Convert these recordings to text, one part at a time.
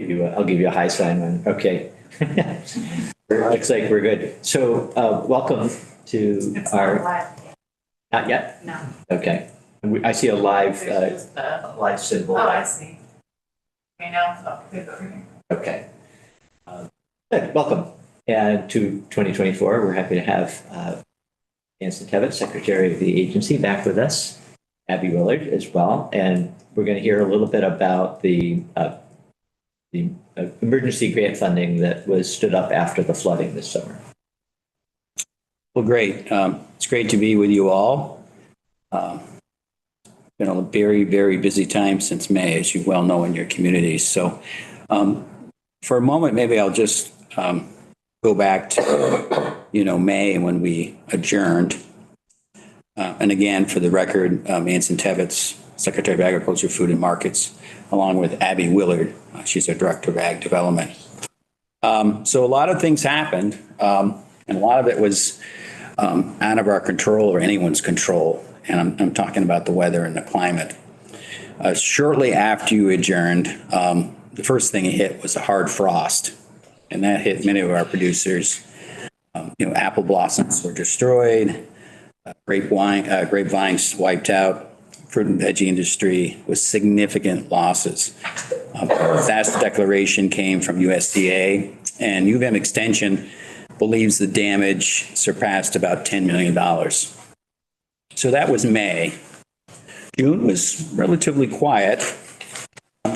I'll give you a high sign one. Okay. Looks like we're good. So welcome to our. Not yet? No. Okay. I see a live live symbol. Oh, I see. Okay, now it's up. Good over here. Okay. Good. Welcome. And to 2024, we're happy to have Anson Tevitt, Secretary of the agency, back with us. Abby Willard as well. And we're going to hear a little bit about the emergency grant funding that was stood up after the flooding this summer. Well, great. It's great to be with you all. Been a very, very busy time since May, as you well know in your communities. So for a moment, maybe I'll just go back to, May when we adjourned. And again, for the record, Anson Tevitt, Secretary of Agriculture, Food and Markets, along with Abby Willard. She's our Director of Ag Development. So a lot of things happened, and a lot of it was out of our control or anyone's control. And I'm talking about the weather and the climate. Shortly after you adjourned, the first thing it hit was a hard frost, and that hit many of our producers. Apple blossoms were destroyed, grapevines wiped out, fruit and veggie industry with significant losses. Disaster declaration came from USDA, and UVM Extension believes the damage surpassed about $10 million. So that was May. June was relatively quiet.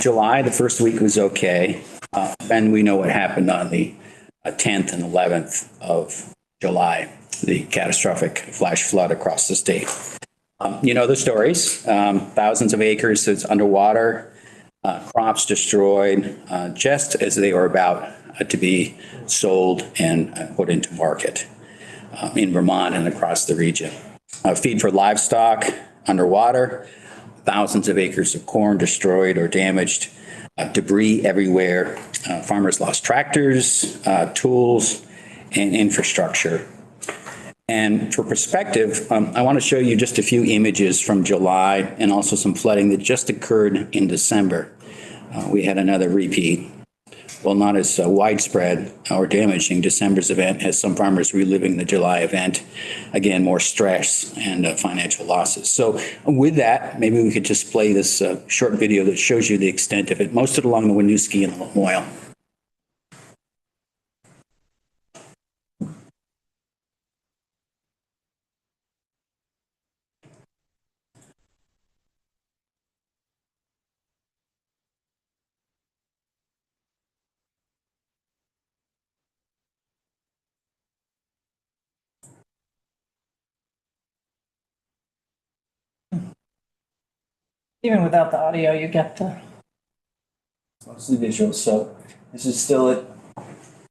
July, the first week was okay. Then we know what happened on the 10th and 11th of July, the catastrophic flash flood across the state. You know the stories. Thousands of acres that's underwater, crops destroyed, just as they were about to be sold and put into market in Vermont and across the region. Feed for livestock underwater, thousands of acres of corn destroyed or damaged, debris everywhere. Farmers lost tractors, tools, and infrastructure. And for perspective, I want to show you just a few images from July and also some flooding that just occurred in December. We had another repeat. Well, not as widespread or damaging. December's event has some farmers reliving the July event. Again, more stress and financial losses. So with that, maybe we could just play this short video that shows you the extent of it, most of it along the Winooski and the Lamoille. Even without the audio, you get the. Mostly visual. So this is still at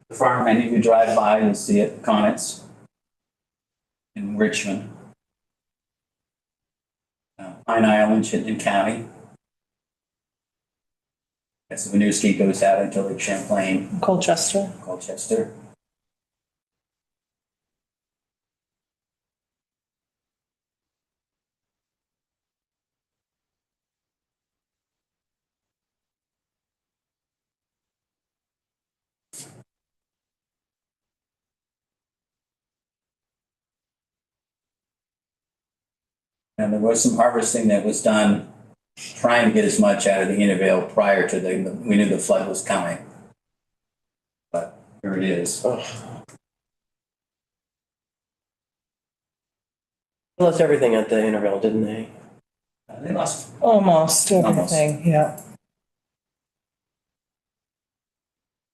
the farm. Many of you drive by, you'll see it, Connets in Richmond. Pine Island, Chittenden County. As the Winooski goes out into Lake Champlain, Colchester. Colchester. And there was some harvesting that was done trying to get as much out of the Intervale prior to we knew the flood was coming. But here it is. They lost everything at the Intervale, didn't they? They lost. Almost everything, yeah.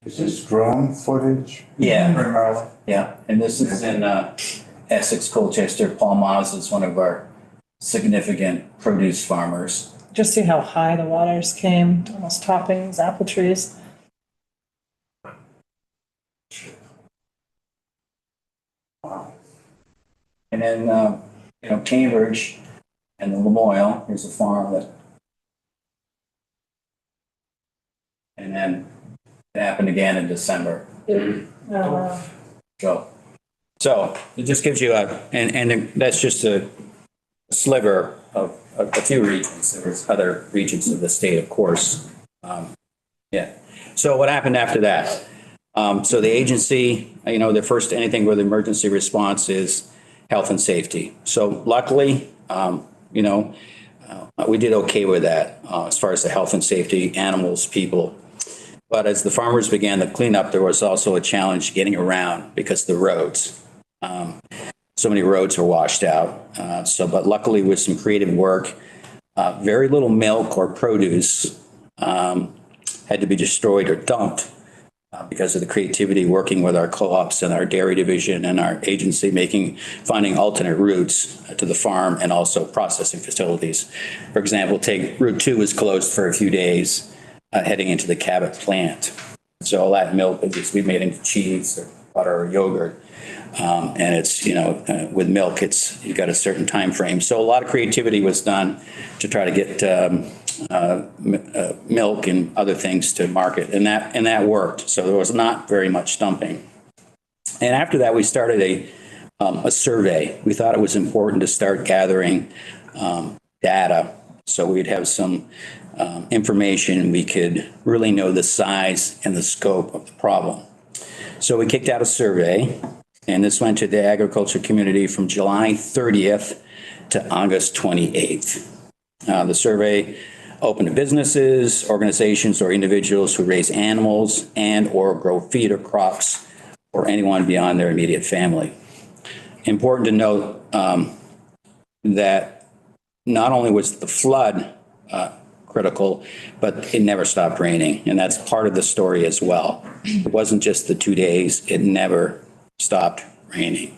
Is this drone footage? Yeah. Yeah. And this is in Essex, Colchester. Paul Moz is one of our significant produce farmers. Just see how high the waters came, almost topping these apple trees. And then, Cambridge and the Lamoille, here's a farm that. And then it happened again in December. So it just gives you and that's just a sliver of a few regions. There was other regions of the state, of course, Yeah. So what happened after that? So the agency, the first anything with emergency response is health and safety. So luckily, we did okay with that as far as the health and safety, animals, people. But as the farmers began the cleanup, there was also a challenge getting around because of the roads. So many roads were washed out. But luckily with some creative work, very little milk or produce had to be destroyed or dumped because of the creativity working with our co-ops and our dairy division and our agency finding alternate routes to the farm and also processing facilities. For example, take Route 2 was closed for a few days heading into the Cabot plant. So all that milk we made into cheese or butter or yogurt. And it's, with milk, you've got a certain time frame. So a lot of creativity was done to try to get milk and other things to market, and that worked. So there was not very much dumping. And after that, we started a survey. We thought it was important to start gathering data so we'd have some information. We could really know the size and the scope of the problem. So we kicked out a survey. And this went to the agriculture community from July 30th to August 28th. The survey open to businesses, organizations, or individuals who raise animals and or grow feed or crops, or anyone beyond their immediate family. Important to note that not only was the flood critical, but it never stopped raining. And that's part of the story as well. It wasn't just the 2 days, it never stopped raining.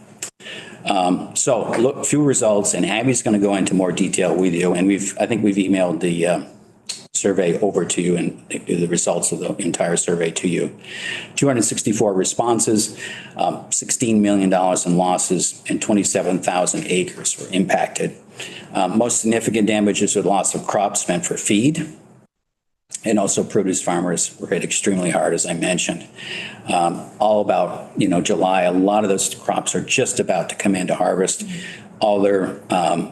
So look, few results, and Abby's going to go into more detail with you. And I think we've emailed the survey over to you and the results of the entire survey to you. 264 responses, $16 million in losses, and 27,000 acres were impacted. Most significant damages were loss of crops meant for feed. And also produce farmers were hit extremely hard, as I mentioned. All about, July, a lot of those crops are just about to come into harvest. All their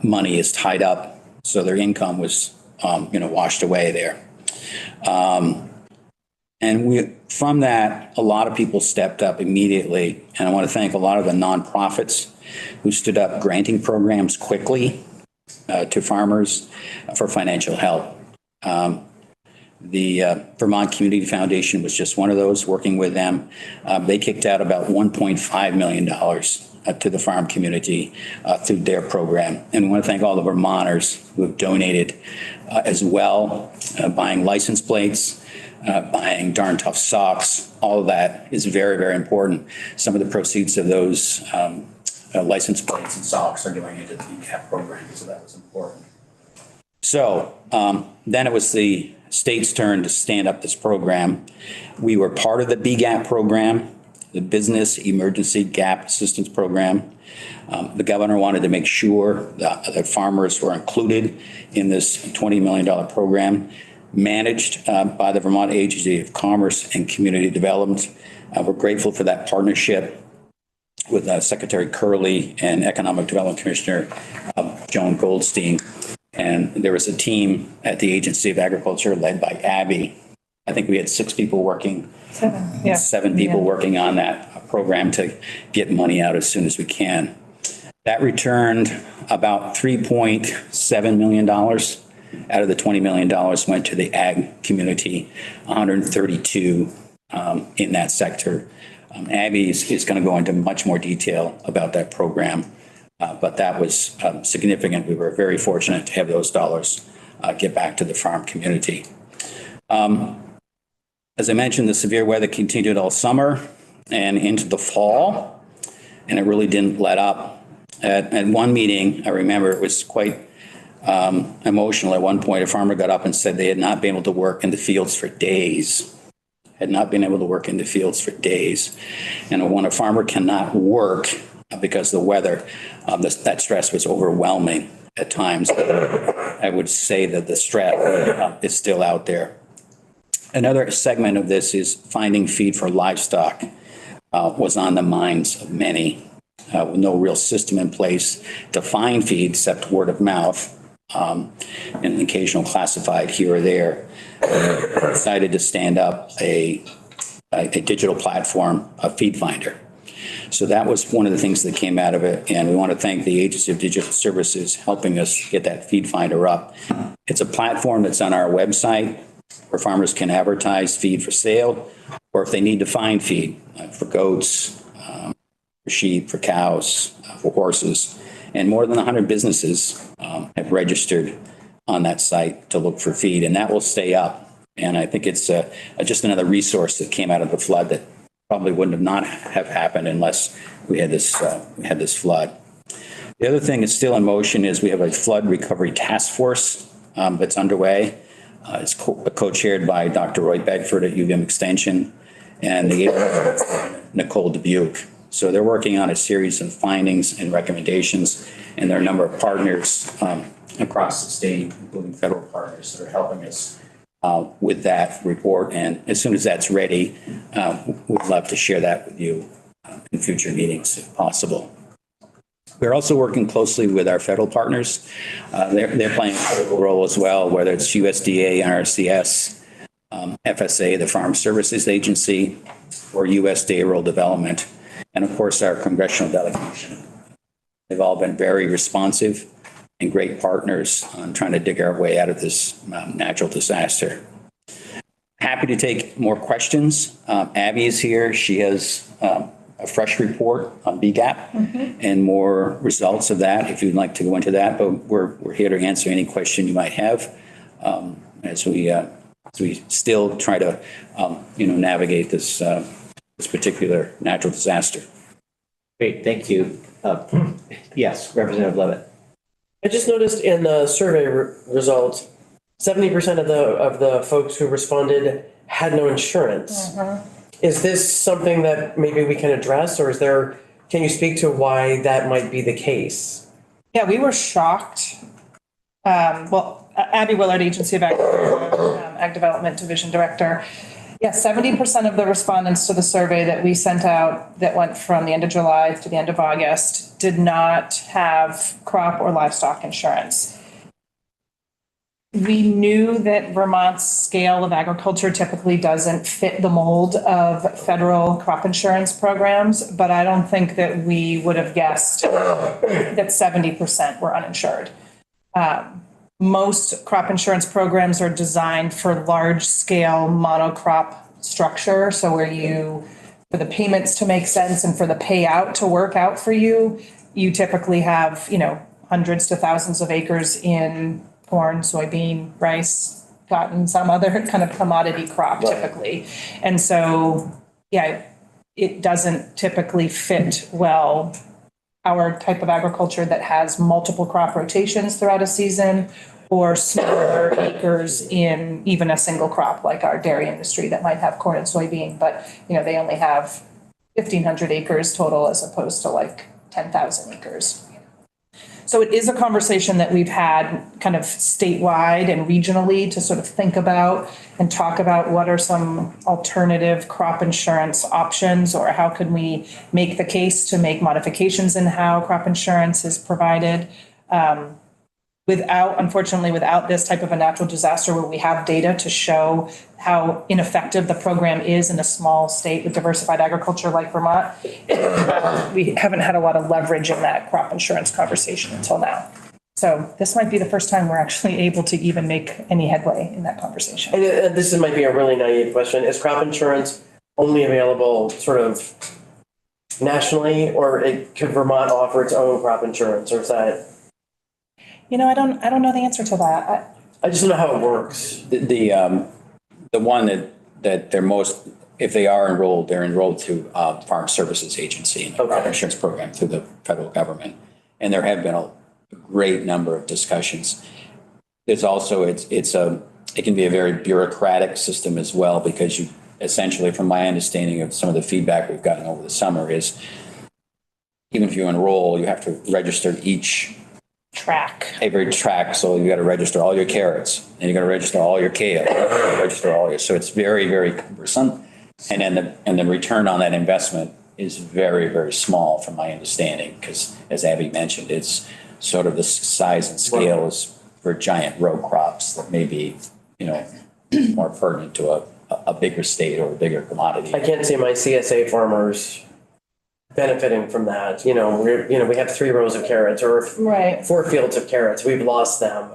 money is tied up, so their income was, washed away there. And from that, a lot of people stepped up immediately. And I want to thank a lot of the nonprofits who stood up granting programs quickly to farmers for financial help. The Vermont Community Foundation was just one of those, working with them. They kicked out about $1.5 million to the farm community through their program. And we want to thank all the Vermonters who have donated as well, buying license plates, buying Darn Tough socks. All of that is very, very important. Some of the proceeds of those license plates and socks are going into the BCAP program, so that was important. So then it was the state's turn to stand up this program. We were part of the BGAP program, the Business Emergency Gap Assistance Program. The governor wanted to make sure that farmers were included in this $20 million program managed by the Vermont Agency of Commerce and Community Development. We're grateful for that partnership with Secretary Curley and Economic Development Commissioner Joan Goldstein. And there was a team at the Agency of Agriculture led by Abby. I think we had 6 people working, 7 people working on that program to get money out as soon as we can. That returned about $3.7 million out of the $20 million went to the ag community, 132 in that sector. Abby is going to go into much more detail about that program. But that was significant. We were very fortunate to have those dollars get back to the farm community. As I mentioned, the severe weather continued all summer and into the fall, and it really didn't let up. At one meeting, I remember it was quite emotional. At one point, a farmer got up and said they had not been able to work in the fields for days. And when a farmer cannot work because the weather, that stress was overwhelming at times. I would say that the stress is still out there. Another segment of this is finding feed for livestock was on the minds of many with no real system in place to find feed except word of mouth. and occasional classified here or there. We're excited to stand up a digital platform, a feed finder. So that was one of the things that came out of it. And we want to thank the Agency of Digital Services helping us get that feed finder up. It's a platform that's on our website where farmers can advertise feed for sale, or if they need to find feed for goats, for sheep, for cows, for horses. And more than 100 businesses have registered on that site to look for feed, and that will stay up. And I think it's just another resource that came out of the flood that probably wouldn't have happened unless we had this flood. The other thing that's still in motion is we have a flood recovery task force that's underway. It's co-chaired by Dr. Roy Bedford at UVM Extension and the Nicole Dubuque. So they're working on a series of findings and recommendations, and there are a number of partners across the state, including federal partners, that are helping us with that report. And as soon as that's ready, we'd love to share that with you in future meetings if possible. We're also working closely with our federal partners. They're playing a critical role as well, whether it's USDA, NRCS, FSA, the Farm Services Agency, or USDA Rural Development, and of course our congressional delegation. They've all been very responsive and great partners on trying to dig our way out of this natural disaster. Happy to take more questions. Abby is here. She has a fresh report on BGAP and more results of that if you'd like to go into that. But we're here to answer any question you might have as we still try to navigate this particular natural disaster. Great, thank you. Yes, Representative Levitt. I just noticed in the survey results, 70% of the folks who responded had no insurance. Is this something that maybe we can address, or can you speak to why that might be the case? Yeah, we were shocked. Abby Willard, Agency of Ag Development Division Director. Yeah, 70% of the respondents to the survey that we sent out that went from the end of July to the end of August did not have crop or livestock insurance. We knew that Vermont's scale of agriculture typically doesn't fit the mold of federal crop insurance programs, but I don't think that we would have guessed that 70% were uninsured. Most crop insurance programs are designed for large scale monocrop structure. So for the payments to make sense and for the payout to work out for you, you typically have, hundreds to thousands of acres in corn, soybean, rice, cotton, some other kind of commodity crop typically. And so, yeah, it doesn't typically fit well our type of agriculture that has multiple crop rotations throughout a season, or smaller acres in even a single crop like our dairy industry that might have corn and soybean, but they only have 1,500 acres total as opposed to like 10,000 acres. So it is a conversation that we've had kind of statewide and regionally to sort of think about and talk about what are some alternative crop insurance options, or how could we make the case to make modifications in how crop insurance is provided. Unfortunately, without this type of a natural disaster where we have data to show how ineffective the program is in a small state with diversified agriculture like Vermont, we haven't had a lot of leverage in that crop insurance conversation until now. So this might be the first time we're actually able to even make any headway in that conversation. And this might be a really naive question. Is crop insurance only available sort of nationally, or could Vermont offer its own crop insurance, or is that? I don't know the answer to that. I just don't know how it works. The one that they're most, if they are enrolled, they're enrolled through Farm Services Agency and the crop insurance program through the federal government. And there have been a great number of discussions. There's also, it can be a very bureaucratic system as well, because you essentially, from my understanding of some of the feedback we've gotten over the summer, is even if you enroll, you have to register every track. So you got to register all your carrots, and you got to register all your kale, so it's very, very cumbersome. And then the return on that investment is very, very small from my understanding, because as Abby mentioned, it's sort of the size and scale is for giant row crops that may be, you know, more pertinent to a bigger state or a bigger commodity. I can't see my CSA farmers benefiting from that. You know, we have 3 rows of carrots or Right. 4 fields of carrots. We've lost them.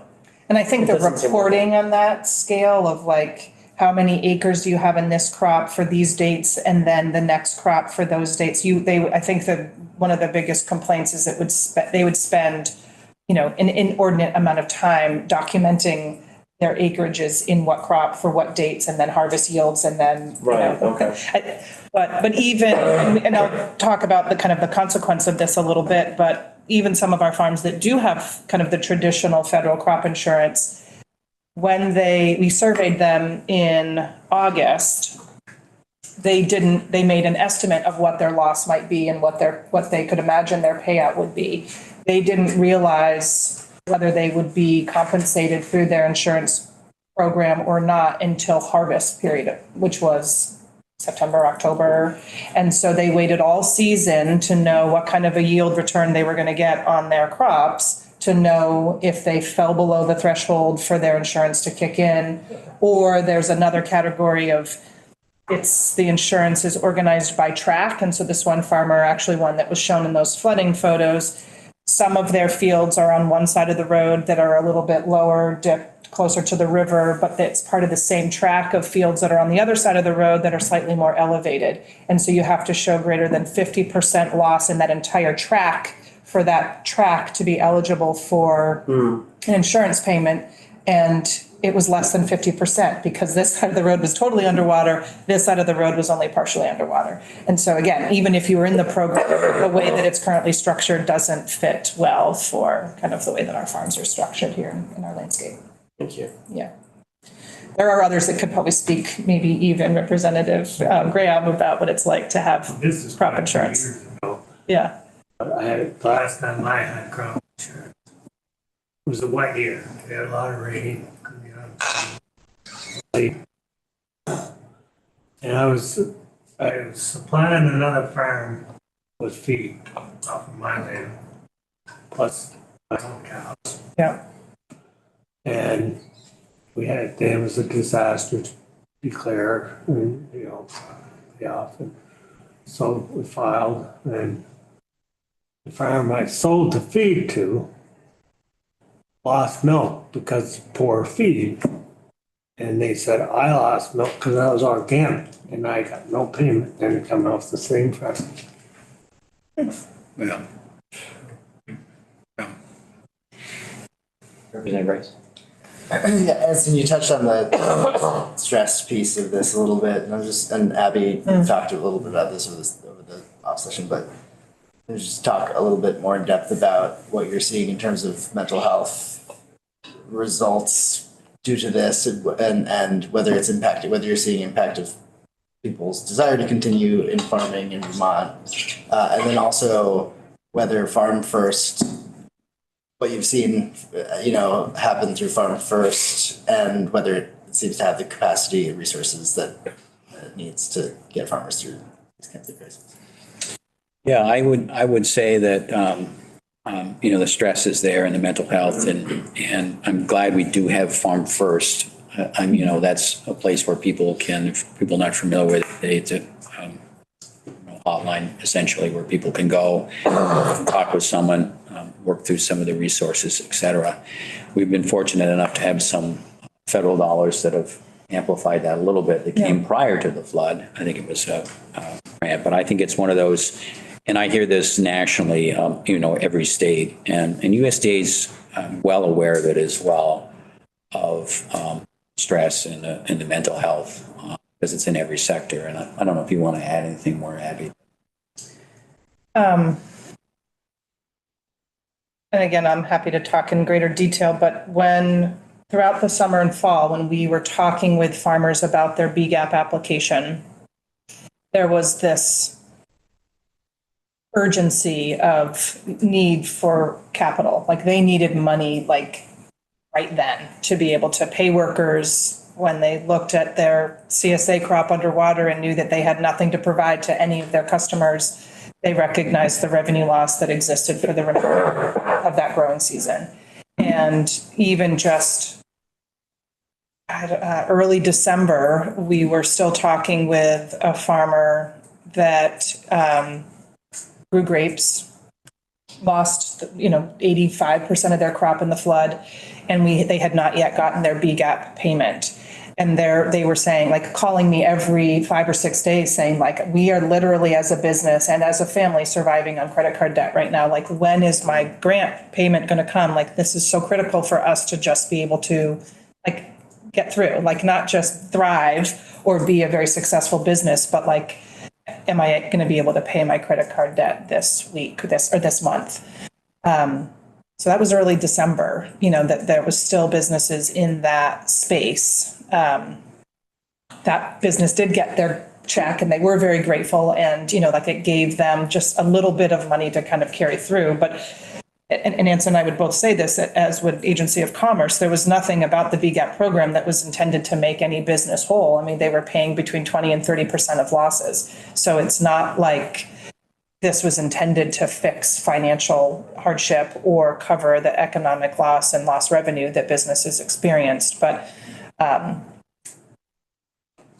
And I think It the doesn't seem reporting on that scale of like, how many acres do you have in this crop for these dates and then the next crop for those dates? I think that one of the biggest complaints is they would spend, you know, an inordinate amount of time documenting their acreages in what crop for what dates and then harvest yields and then, you Right, know. okay. But even, and I'll talk about the kind of the consequence of this a little bit, but even some of our farms that do have kind of the traditional federal crop insurance, when we surveyed them in August, they made an estimate of what their loss might be and what they could imagine their payout would be. They didn't realize whether they would be compensated through their insurance program or not until harvest period, which was September, October. And so they waited all season to know what kind of a yield return they were going to get on their crops, to know if they fell below the threshold for their insurance to kick in. Or there's another category of the insurance is organized by track. And so this one farmer, actually one that was shown in those flooding photos, some of their fields are on one side of the road that are a little bit lower, dipped closer to the river, but it's part of the same track of fields that are on the other side of the road that are slightly more elevated. And so you have to show greater than 50% loss in that entire track for that track to be eligible for an insurance payment. And it was less than 50% because this side of the road was totally underwater. This side of the road was only partially underwater. And so again, even if you were in the program, the way that it's currently structured doesn't fit well for kind of the way that our farms are structured here in our landscape. Thank you. Yeah. There are others that could probably speak, maybe even Representative Graham, about what it's like to have This is crop quite a few insurance. years ago. Yeah. I had, the last time I had crop insurance, it was a wet year. We had a lot of rain. And I was supplying another farm with feed off of my land, plus my own cows. Yeah. And we had, there was a disaster declared, and, you know, and so we filed, and the farm I sold the feed to lost milk because of poor feed. And they said, I lost milk because I was organic, and I got no payment, and it come off the same farm. Yeah. Representative Rice. Yeah, Edson, you touched on the stress piece of this a little bit, and Abby talked a little bit about this over the off session, but just talk a little bit more in depth about what you're seeing in terms of mental health results due to this, and whether it's impacted, whether you're seeing impact of people's desire to continue in farming in Vermont, and then also whether Farm First, what you've seen, happen through Farm First, and whether it seems to have the capacity and resources that it needs to get farmers through these kinds of crises. Yeah, I would say that, the stress is there and the mental health, and I'm glad we do have Farm First. That's a place where people can, if people not familiar with it, it's a hotline essentially where people can go, talk with someone, work through some of the resources, et cetera. We've been fortunate enough to have some federal dollars that have amplified that a little bit that came prior to the flood. I think it was a grant, but I think it's one of those, and I hear this nationally, every state, and USDA is well aware of it as well, of stress and the mental health, because it's in every sector. And I don't know if you want to add anything more, Abby. And again, I'm happy to talk in greater detail, but throughout the summer and fall, when we were talking with farmers about their BGAP application, there was this urgency of need for capital. Like they needed money like right then to be able to pay workers when they looked at their CSA crop underwater and knew that they had nothing to provide to any of their customers. They recognized the revenue loss that existed for the remainder of that growing season. And even just early December, we were still talking with a farmer that grew grapes, lost, 85% of their crop in the flood, and they had not yet gotten their BGAP payment. And they were saying, like, calling me every 5 or 6 days saying, like, we are literally as a business and as a family surviving on credit card debt right now. Like, when is my grant payment going to come? Like, this is so critical for us to just be able to, like, get through, like, not just thrive or be a very successful business, but like, am I going to be able to pay my credit card debt this week, this month? So that was early December, that there was still businesses in that space. That business did get their check and they were very grateful, and, like, it gave them just a little bit of money to kind of carry through. But, and Nancy and I would both say this, that as with Agency of Commerce, there was nothing about the BGAP program that was intended to make any business whole. I mean, they were paying between 20 and 30% of losses. So it's not like this was intended to fix financial hardship or cover the economic loss and lost revenue that businesses experienced. But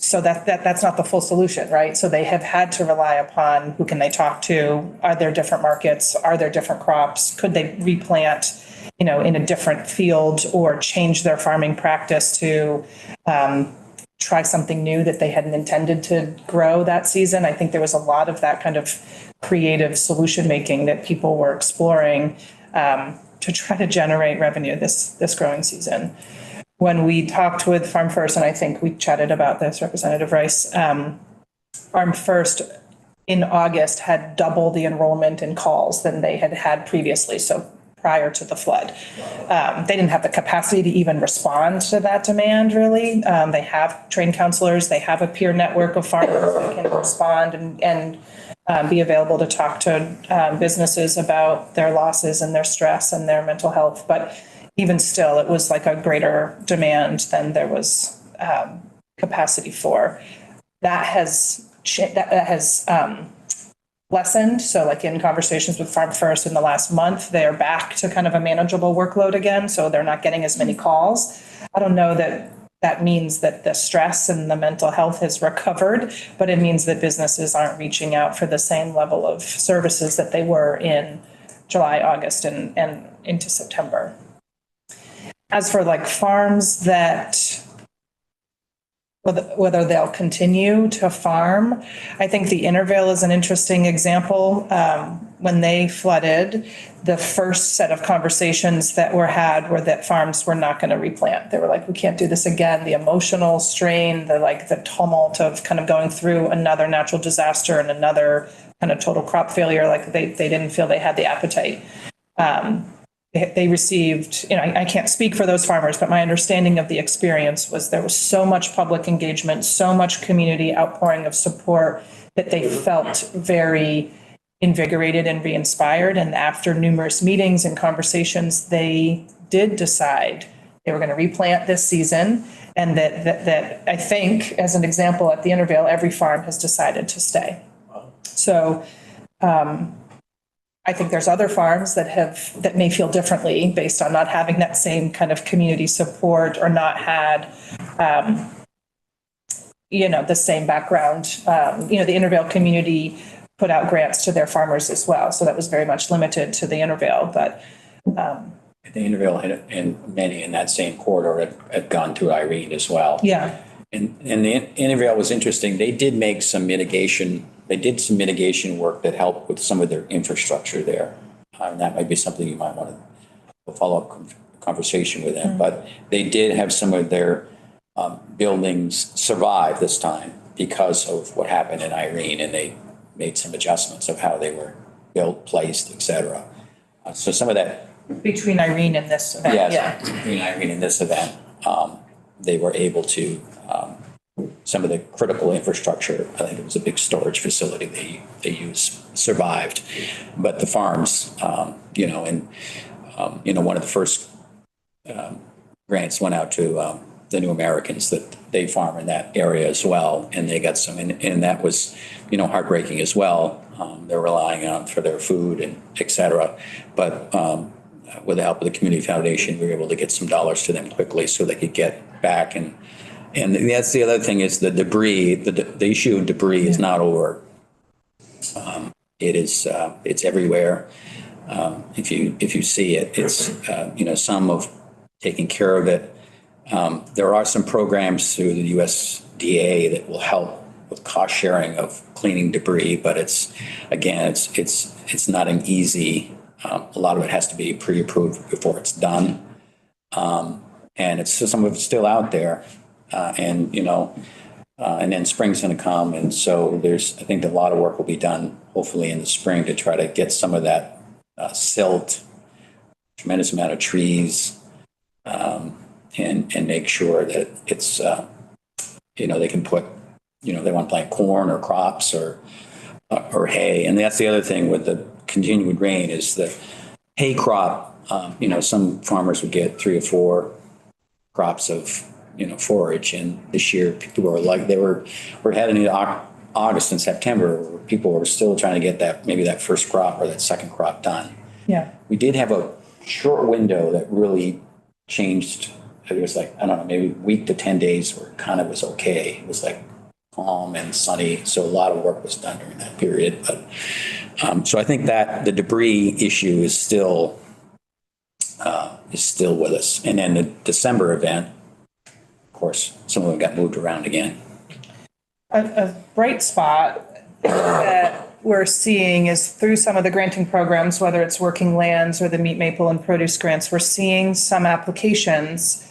so that's not the full solution, right? So they have had to rely upon who can they talk to? Are there different markets? Are there different crops? Could they replant, in a different field or change their farming practice to try something new that they hadn't intended to grow that season? I think there was a lot of that kind of creative solution making that people were exploring to try to generate revenue this growing season. When we talked with Farm First, and I think we chatted about this, Representative Rice, Farm First in August had double the enrollment in calls than they had had previously, so prior to the flood. They didn't have the capacity to even respond to that demand, really. They have trained counselors, they have a peer network of farmers that can respond and be available to talk to businesses about their losses and their stress and their mental health. But even still, it was like a greater demand than there was capacity for. That has lessened. So like in conversations with Farm First in the last month, they're back to kind of a manageable workload again. So they're not getting as many calls. I don't know that means that the stress and the mental health has recovered, but it means that businesses aren't reaching out for the same level of services that they were in July, August, and into September. As for like farms that, whether they'll continue to farm, I think the Intervale is an interesting example. When they flooded, the first set of conversations that were had were that farms were not going to replant. They were like, we can't do this again. The emotional strain, the tumult of kind of going through another natural disaster and another kind of total crop failure, like they didn't feel they had the appetite. They received, I can't speak for those farmers, but my understanding of the experience was there was so much public engagement, so much community outpouring of support that they felt very invigorated and re-inspired. And after numerous meetings and conversations, they did decide they were going to replant this season. And that I think, as an example, at the Intervale, every farm has decided to stay. So, I think there's other farms that may feel differently based on not having that same kind of community support or not had, the same background. The Intervale community put out grants to their farmers as well. So that was very much limited to the Intervale, but. The Intervale and many in that same corridor had gone through Irene as well. Yeah. And the Intervale was interesting. They did make some mitigation. They did some mitigation work that helped with some of their infrastructure there. And that might be something you might want to follow up conversation with them. Mm-hmm. But they did have some of their buildings survive this time because of what happened in Irene, and they made some adjustments of how they were built, placed, et cetera. So some of that. Between Irene and this event. Yes, yeah. Between Irene and this event, they were able to, some of the critical infrastructure, I think it was a big storage facility they used, survived. But the farms, one of the first grants went out to the New Americans that they farm in that area as well. And they got some, and that was, heartbreaking as well. They're relying on for their food and et cetera. But with the help of the Community Foundation, we were able to get some dollars to them quickly so they could get back. And that's the other thing is the debris, the issue of debris is not over. It's everywhere. If you see it, it's, some of taking care of it. There are some programs through the USDA that will help with cost sharing of cleaning debris, but it's not an easy, a lot of it has to be pre-approved before it's done. And it's some of it's still out there. And then spring's going to come. And so I think a lot of work will be done, hopefully in the spring, to try to get some of that silt, tremendous amount of trees, and make sure that it's, they can put, they want to plant corn or crops or hay. And that's the other thing with the continued rain is the hay crop. Some farmers would get 3 or 4 crops of, forage. And this year people were like, we're heading into August and September, where people were still trying to get that first crop or that second crop done. Yeah. We did have a short window that really changed. It was like, I don't know, maybe a week to 10 days where it kind of was okay. It was like calm and sunny. So a lot of work was done during that period. But so I think that the debris issue is still with us. And then the December event, of course, some of them got moved around again. A bright spot that we're seeing is through some of the granting programs, whether it's Working Lands or the Meat Maple and Produce grants, we're seeing some applications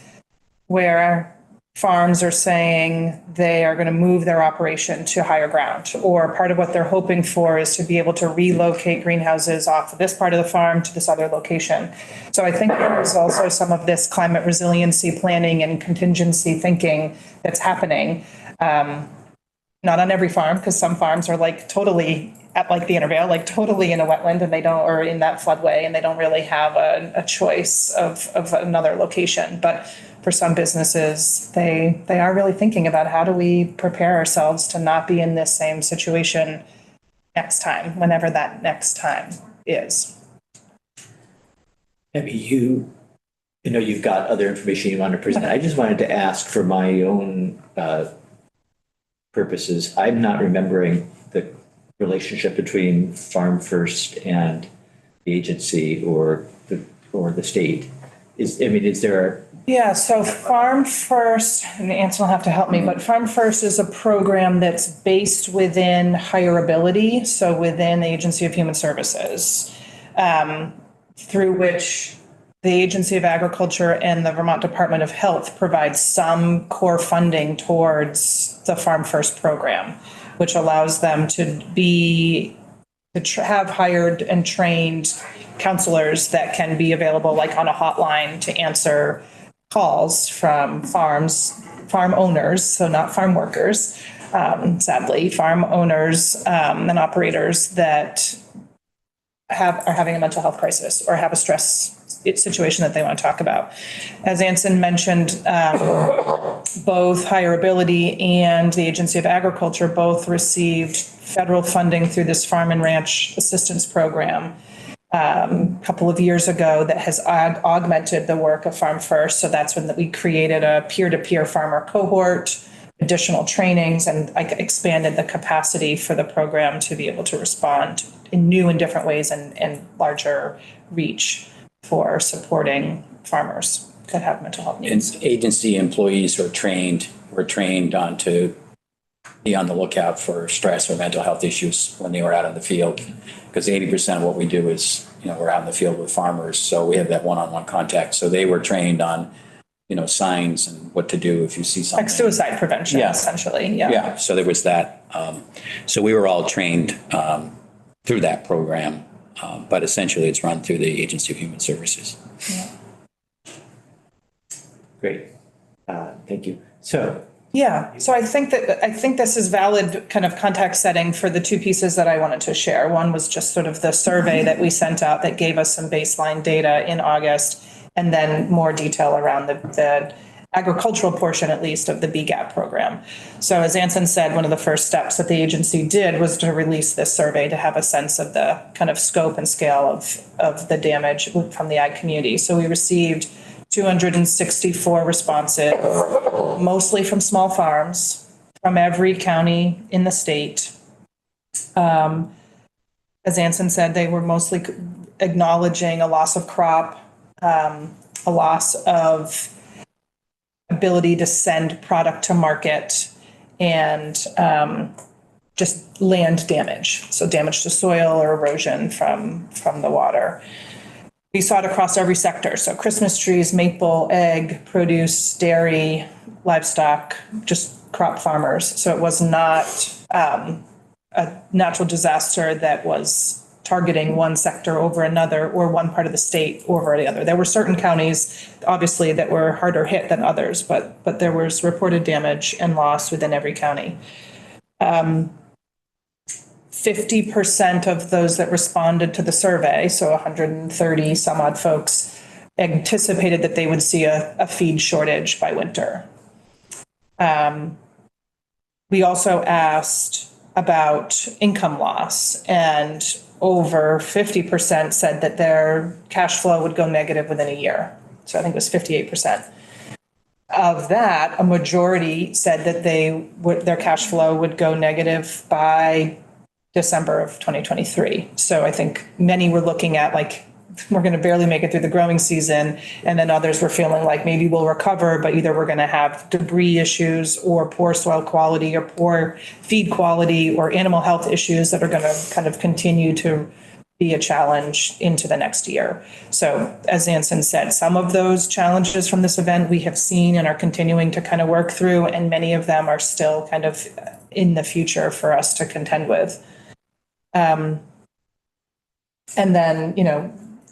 where farms are saying they are going to move their operation to higher ground, or part of what they're hoping for is to be able to relocate greenhouses off of this part of the farm to this other location. So I think there's also some of this climate resiliency planning and contingency thinking that's happening. Not on every farm, because some farms are like totally at like the Intervale, like totally in a wetland, and they don't, or in that floodway, and they don't really have a choice of another location. But for some businesses, they are really thinking about how do we prepare ourselves to not be in this same situation next time, whenever that next time is. Abby, you've got other information you want to present. I just wanted to ask for my own purposes. I'm not remembering the relationship between Farm First and the agency or the state. Is there? Yeah, so Farm First, and Anson will have to help me, but Farm First is a program that's based within Hireability, so within the Agency of Human Services, through which the Agency of Agriculture and the Vermont Department of Health provide some core funding towards the Farm First program, which allows them to have hired and trained counselors that can be available like on a hotline to answer calls from farm owners, so not farm workers, sadly, farm owners and operators that are having a mental health crisis or have a stress situation that they want to talk about. As Anson mentioned, both Hireability and the Agency of Agriculture both received federal funding through this Farm and Ranch Assistance Program a couple of years ago that has augmented the work of Farm First. So that's when we created a peer-to-peer farmer cohort, additional trainings, and expanded the capacity for the program to be able to respond in new and different ways and larger reach for supporting farmers that have mental health needs. And agency employees were trained on to be on the lookout for stress or mental health issues when they were out in the field. Because 80% of what we do is, we're out in the field with farmers. So we have that one-on-one contact. So they were trained on, signs and what to do if you see something. Like suicide prevention, essentially. Yeah. So there was that. So we were all trained through that program. But essentially it's run through the Agency of Human Services. Yeah. Great. Thank you. So I think this is valid kind of context setting for the two pieces that I wanted to share. One was just sort of the survey that we sent out that gave us some baseline data in August, and then more detail around the agricultural portion, at least, of the BGAP program. So as Anson said, one of the first steps that the agency did was to release this survey to have a sense of the kind of scope and scale of the damage from the ag community. So we received 264 responses, mostly from small farms, from every county in the state. As Anson said, they were mostly acknowledging a loss of crop, a loss of ability to send product to market, and just land damage. So damage to soil or erosion from the water. We saw it across every sector. So Christmas trees, maple, egg, produce, dairy, livestock, just crop farmers. So it was not a natural disaster that was targeting one sector over another or one part of the state over the other. There were certain counties, obviously, that were harder hit than others, but there was reported damage and loss within every county. 50% of those that responded to the survey, so 130 some odd folks, anticipated that they would see a feed shortage by winter. We also asked about income loss, and over 50% said that their cash flow would go negative within a year. So I think it was 58%. Of that, a majority said that their cash flow would go negative by December of 2023. So I think many were looking at like, we're going to barely make it through the growing season. And then others were feeling like maybe we'll recover, but either we're going to have debris issues or poor soil quality or poor feed quality or animal health issues that are going to kind of continue to be a challenge into the next year. So as Anson said, some of those challenges from this event we have seen and are continuing to kind of work through, and many of them are still kind of in the future for us to contend with. And then,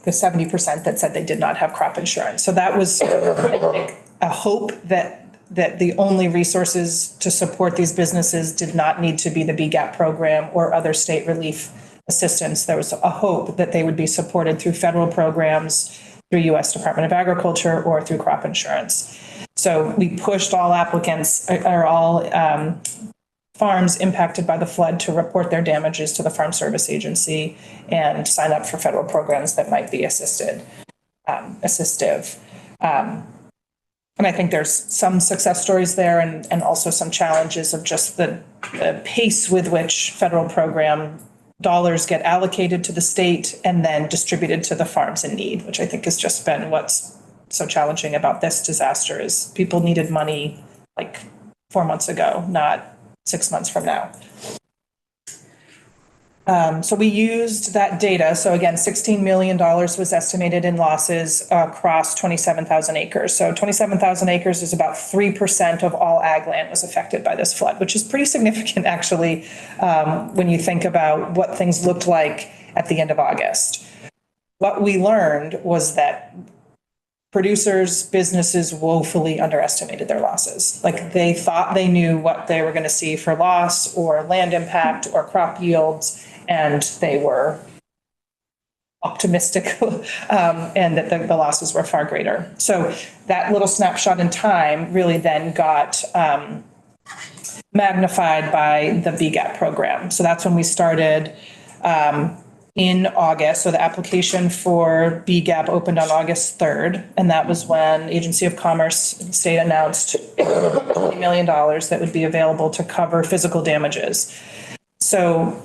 the 70% that said they did not have crop insurance. So that was, I think, a hope that the only resources to support these businesses did not need to be the BGAP program or other state relief assistance. There was a hope that they would be supported through federal programs, through U.S. Department of Agriculture, or through crop insurance. So we pushed all applicants, or all farms impacted by the flood, to report their damages to the Farm Service Agency and sign up for federal programs that might be assistive. And I think there's some success stories there, and also some challenges of just the pace with which federal program dollars get allocated to the state and then distributed to the farms in need, which I think has just been what's so challenging about this disaster. Is people needed money like 4 months ago, not 6 months from now. So we used that data. So again, $16 million was estimated in losses across 27,000 acres. So 27,000 acres is about 3% of all ag land was affected by this flood, which is pretty significant, actually, when you think about what things looked like at the end of August. What we learned was that producers, businesses woefully underestimated their losses. Like, they thought they knew what they were going to see for loss or land impact or crop yields, and they were optimistic and that the losses were far greater. So that little snapshot in time really then got magnified by the BGAP program. So that's when we started in August. So the application for BGAP opened on August 3rd, and that was when Agency of Commerce state announced $50 million that would be available to cover physical damages. So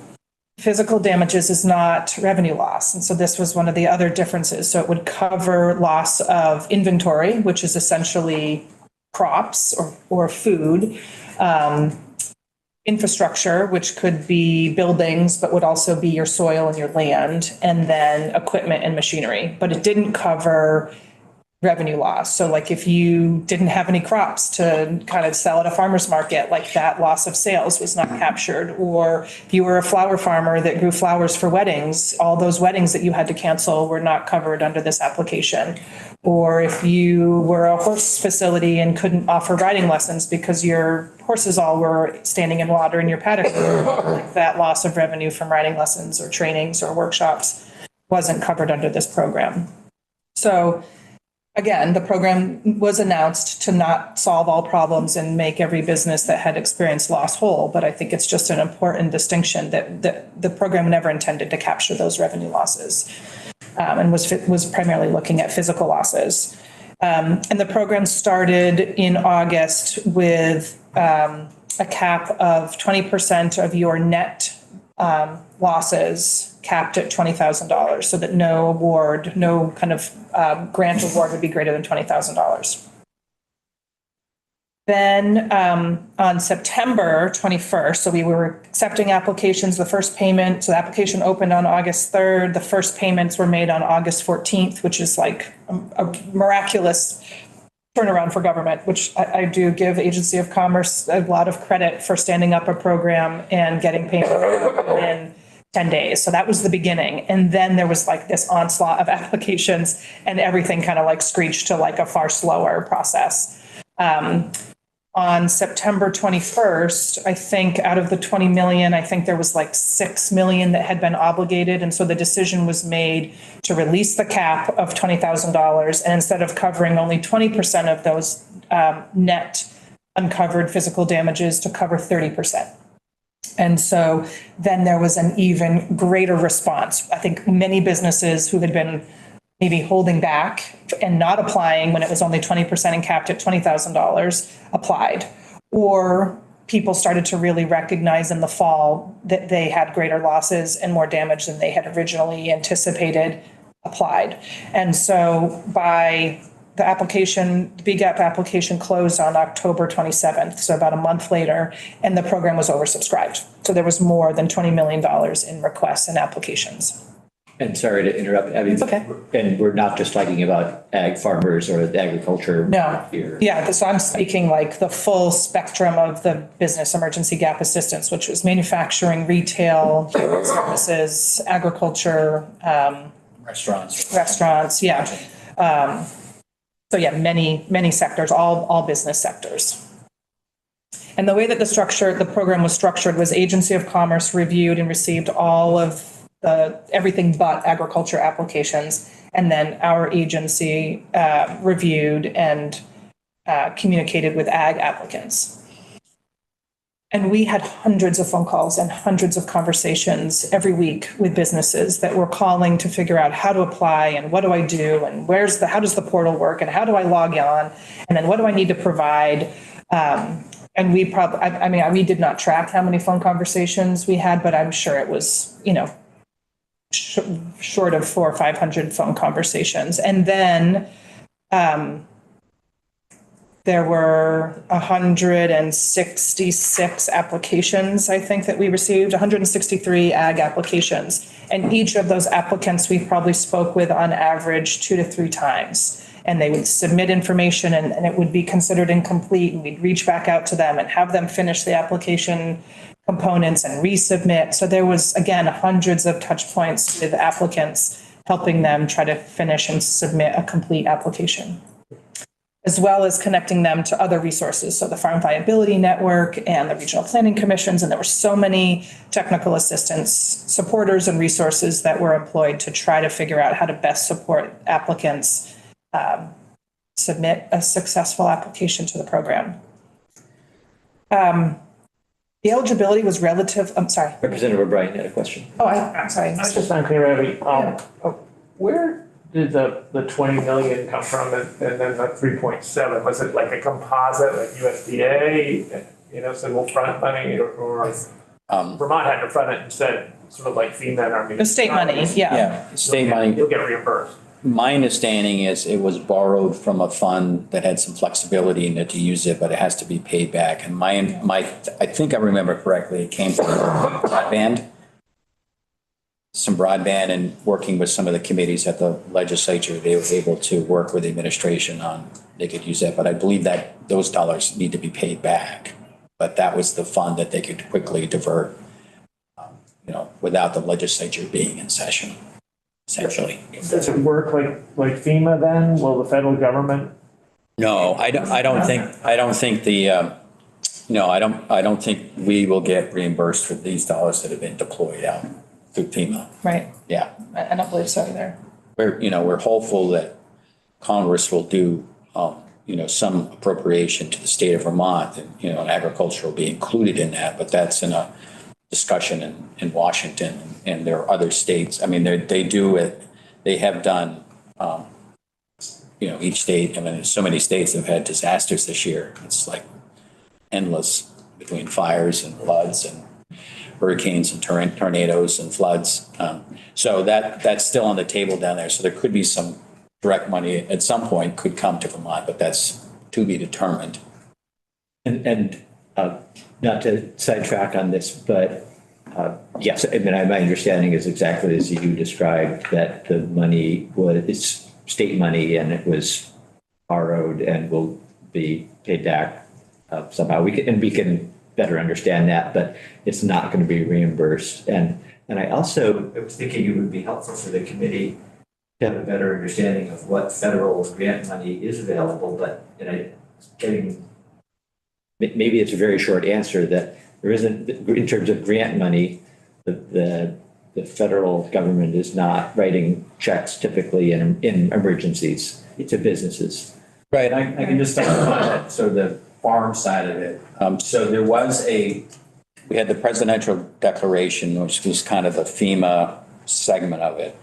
physical damages is not revenue loss. And so this was one of the other differences. So it would cover loss of inventory, which is essentially crops or food, infrastructure, which could be buildings, but would also be your soil and your land, and then equipment and machinery. But it didn't cover revenue loss. So like if you didn't have any crops to kind of sell at a farmer's market, like that loss of sales was not captured. Or if you were a flower farmer that grew flowers for weddings, all those weddings that you had to cancel were not covered under this application. Or if you were a horse facility and couldn't offer riding lessons because your horses all were standing in water in your paddock, like that loss of revenue from riding lessons or trainings or workshops wasn't covered under this program. So again, the program was announced to not solve all problems and make every business that had experienced loss whole. But I think it's just an important distinction that the program never intended to capture those revenue losses, and was primarily looking at physical losses. And the program started in August with a cap of 20% of your net losses capped at $20,000, so that no award, no kind of grant award would be greater than $20,000. Then on September 21st, so we were accepting applications, the first payment, so the application opened on August 3rd. The first payments were made on August 14th, which is like a miraculous turnaround for government, which I do give Agency of Commerce a lot of credit for standing up a program and getting payment in 10 days. So that was the beginning. And then there was like this onslaught of applications and everything kind of like screeched to like a far slower process. On September 21st, I think out of the 20 million, I think there was like 6 million that had been obligated. And so the decision was made to release the cap of $20,000. And instead of covering only 20% of those net uncovered physical damages, to cover 30%. And so then there was an even greater response. I think many businesses who had been maybe holding back and not applying when it was only 20% and capped at $20,000 applied. Or people started to really recognize in the fall that they had greater losses and more damage than they had originally anticipated, applied. And so by the application, the BGAP application closed on October 27th, so about a month later, and the program was oversubscribed. So there was more than $20 million in requests and applications. And sorry to interrupt, Abby. It's okay. And we're not just talking about ag farmers or the agriculture. No. Here. Yeah, so I'm speaking like the full spectrum of the business emergency gap assistance, which was manufacturing, retail, human services, agriculture, restaurants, yeah. So yeah, many sectors, all business sectors. And the way that the program was structured was Agency of Commerce reviewed and received all of everything but agriculture applications. And then our agency reviewed and communicated with ag applicants. And we had hundreds of phone calls and hundreds of conversations every week with businesses that were calling to figure out how to apply and what do I do and how does the portal work and how do I log on and then what do I need to provide. And we we did not track how many phone conversations we had, but I'm sure it was, short of 400 or 500 phone conversations. And then there were 166 applications, I think, that we received, 163 ag applications. And each of those applicants we probably spoke with on average 2 to 3 times. And they would submit information and it would be considered incomplete. And we'd reach back out to them and have them finish the application components and resubmit. So there was, again, hundreds of touch points with applicants, helping them try to finish and submit a complete application, as well as connecting them to other resources. So the Farm Viability Network and the regional planning commissions. And there were so many technical assistance supporters and resources that were employed to try to figure out how to best support applicants submit a successful application to the program. The eligibility was relative, I'm sorry. Representative O'Brien had a question. Oh, I'm sorry. I was just unclear, Abby. Where did the 20 million come from and then the 3.7? Was it like a composite, like USDA, said we'll front money or Vermont had to front it and said sort of like FEMA and Army. The state money, yeah. Yeah, state money. You'll get reimbursed. My understanding is it was borrowed from a fund that had some flexibility in it to use it, but it has to be paid back. And I think I remember correctly, it came from broadband. Some broadband, and working with some of the committees at the legislature, they were able to work with the administration on, they could use that. But I believe that those dollars need to be paid back. But that was the fund that they could quickly divert, without the legislature being in session. Essentially. Does it work like FEMA then? Will the federal government? No, I don't think we will get reimbursed for these dollars that have been deployed out through FEMA. Right. Yeah. I don't believe so either. We're hopeful that Congress will do, some appropriation to the state of Vermont, and, agriculture will be included in that, but that's in a discussion in Washington, and there are other states. I mean, they do it, they have done, each state, I mean, there's so many states that have had disasters this year. It's like endless between fires and floods and hurricanes and tornadoes and floods. So that's still on the table down there. So there could be some direct money at some point could come to Vermont, but that's to be determined. And not to sidetrack on this, but yes, I mean, my understanding is exactly as you described, that the money it's state money and it was borrowed and will be paid back somehow. We can better understand that, but it's not going to be reimbursed. And I was thinking it would be helpful for the committee to have a better understanding of what federal grant money is available, but maybe it's a very short answer that there isn't, in terms of grant money, the federal government is not writing checks typically in emergencies to businesses. Right, I can just talk about that. So the farm side of it. So we had the presidential declaration, which was kind of the FEMA segment of it.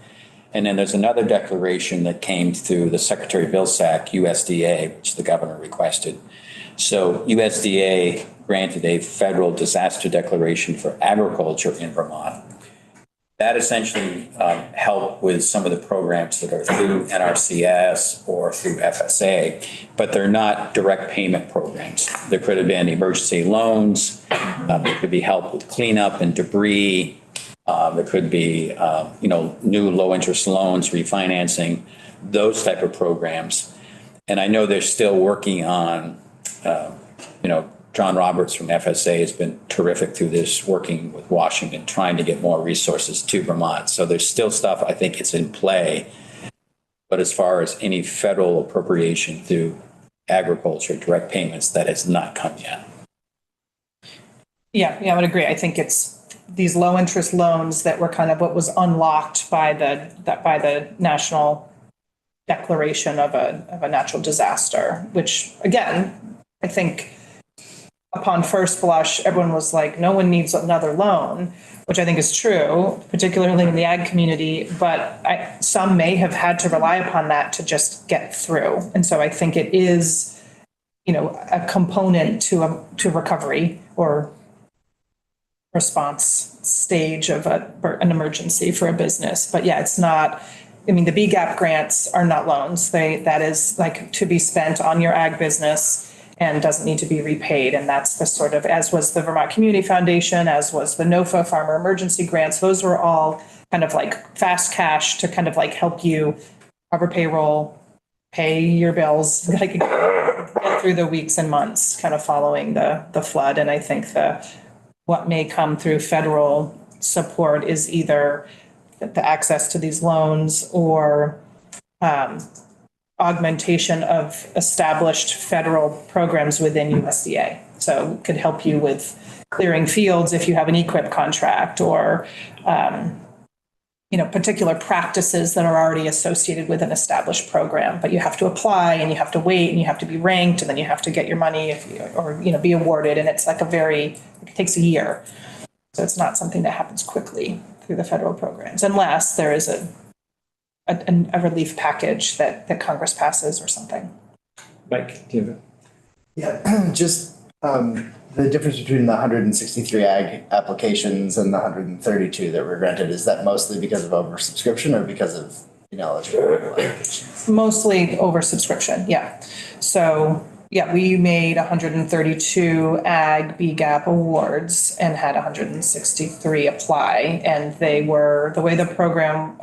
And then there's another declaration that came through the Secretary Vilsack, USDA, which the governor requested. So USDA granted a federal disaster declaration for agriculture in Vermont. That essentially helped with some of the programs that are through NRCS or through FSA, but they're not direct payment programs. There could have been emergency loans. There could be help with cleanup and debris. There could be, new low interest loans, refinancing, those type of programs. And I know they're still working on, John Roberts from FSA has been terrific through this, working with Washington, trying to get more resources to Vermont. So there's still stuff, I think it's in play. But as far as any federal appropriation through agriculture, direct payments, that has not come yet. Yeah, I would agree. I think it's these low interest loans that were kind of what was unlocked by the national declaration of a natural disaster, which again, I think upon first blush, everyone was like, no one needs another loan, which I think is true, particularly in the ag community, but some may have had to rely upon that to just get through. And so I think it is, a component to recovery or response stage of an emergency for a business. But yeah, it's not, the BGAP grants are not loans. That is like to be spent on your ag business and doesn't need to be repaid. And that's the sort of, as was the Vermont Community Foundation, as was the NOFA Farmer Emergency Grants, those were all kind of like fast cash to kind of like help you cover payroll, pay your bills, like get through the weeks and months kind of following the flood. And I think what may come through federal support is either the access to these loans or augmentation of established federal programs within USDA. So it could help you with clearing fields if you have an EQIP contract or, particular practices that are already associated with an established program. But you have to apply and you have to wait and you have to be ranked and then you have to get your money be awarded. And it's like it takes a year. So it's not something that happens quickly through the federal programs unless there is a relief package that Congress passes or something. Mike, do you have Yeah, just the difference between the 163 ag applications and the 132 that were granted, is that mostly because of oversubscription or because of ineligible applications? Mostly oversubscription, yeah. So, yeah, we made 132 ag BGAP awards and had 163 apply. And they were, the way the program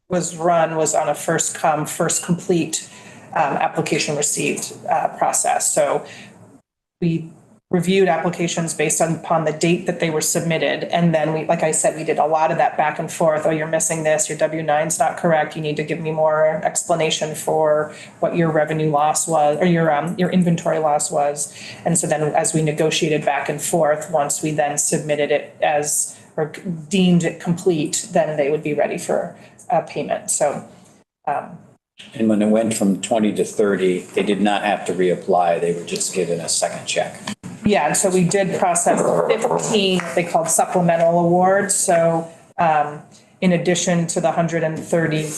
was run was on a first come, first complete application received process. So we reviewed applications based upon the date that they were submitted. And then we, like I said, we did a lot of that back and forth. Oh, you're missing this, your W-9's not correct. You need to give me more explanation for what your revenue loss was or your inventory loss was. And so then as we negotiated back and forth, once we then submitted it as, or deemed it complete, then they would be ready for payment. So And when it went from 20 to 30, they did not have to reapply. They were just given a second check. Yeah, and so we did process 15, what they called supplemental awards. So in addition to the 130,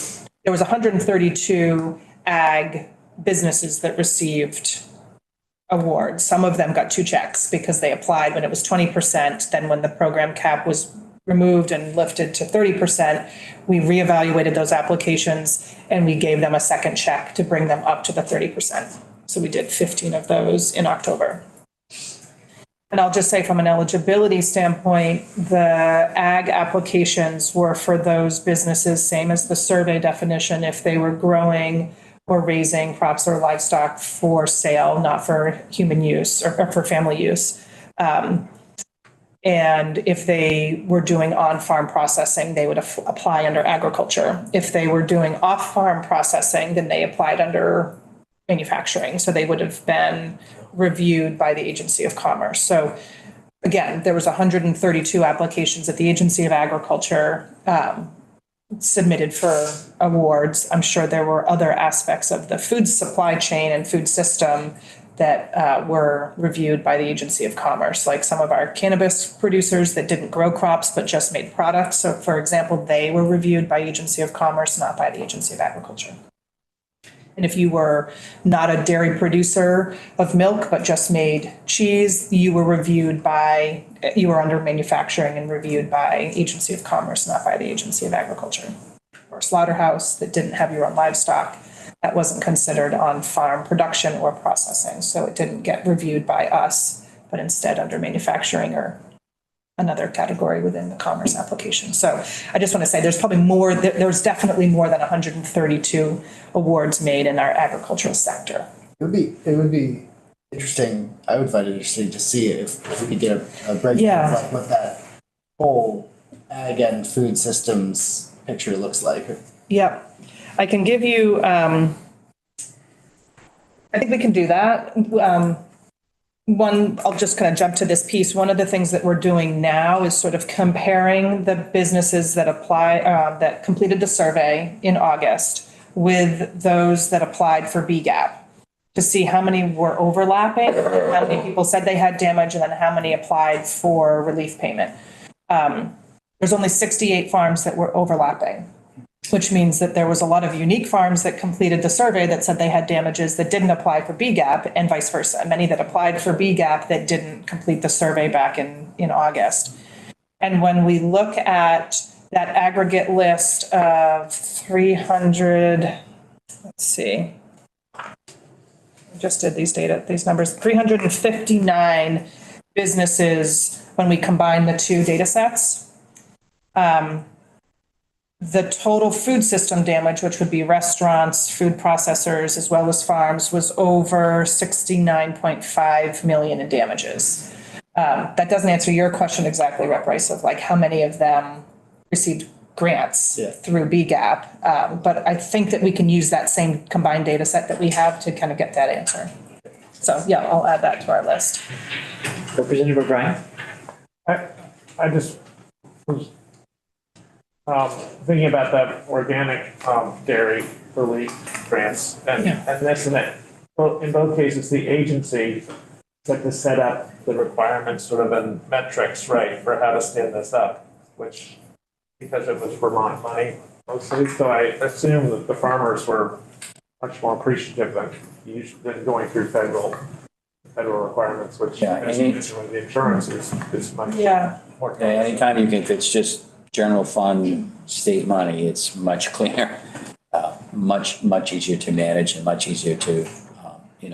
there was 132 ag businesses that received awards. Some of them got two checks because they applied when it was 20%. Then when the program cap was removed and lifted to 30%, we reevaluated those applications and we gave them a second check to bring them up to the 30%. So we did 15 of those in October. And I'll just say from an eligibility standpoint, the ag applications were for those businesses, same as the survey definition, if they were growing or raising crops or livestock for sale, not for human use or for family use. And if they were doing on-farm processing, they would apply under agriculture. If they were doing off-farm processing, then they applied under manufacturing. So they would have been reviewed by the Agency of Commerce. So again, there was 132 applications at the Agency of Agriculture submitted for awards. I'm sure there were other aspects of the food supply chain and food system that were reviewed by the Agency of Commerce, like some of our cannabis producers that didn't grow crops but just made products. So for example, they were reviewed by Agency of Commerce, not by the Agency of Agriculture. And if you were not a dairy producer of milk, but just made cheese, you were under manufacturing and reviewed by Agency of Commerce, not by the Agency of Agriculture. Or slaughterhouse that didn't have your own livestock, that wasn't considered on farm production or processing. So it didn't get reviewed by us, but instead under manufacturing or another category within the commerce application. So I just want to say there's probably more, there's definitely more than 132 awards made in our agricultural sector. It would be interesting, I would find it interesting to see if we could get a breakdown of like what that whole ag and food systems picture looks like. Yep. I can give you, I think we can do that. I'll just kind of jump to this piece. One of the things that we're doing now is sort of comparing the businesses that that completed the survey in August with those that applied for BGAP to see how many were overlapping, how many people said they had damage, and then how many applied for relief payment. There's only 68 farms that were overlapping, which means that there was a lot of unique farms that completed the survey that said they had damages that didn't apply for BGAP and vice versa. Many that applied for BGAP that didn't complete the survey back in August. And when we look at that aggregate list of 300, let's see, I just did these numbers, 359 businesses when we combine the two data sets. The total food system damage, which would be restaurants, food processors, as well as farms, was over 69.5 million in damages. That doesn't answer your question exactly, Rep. Rice, of like how many of them received grants through BGAP. But I think that we can use that same combined data set that we have to kind of get that answer. So yeah, I'll add that to our list. Representative O'Brien? I just was thinking about that organic dairy relief grants and this and that. Well, in both cases, the agency had to set up the requirements sort of and metrics, right, for how to stand this up, which, because it was Vermont money mostly, so I assume that the farmers were much more appreciative than going through federal requirements, which as the insurance is much more. Yeah, anytime you can, if it's just general fund state money, it's much cleaner, much easier to manage and much easier to,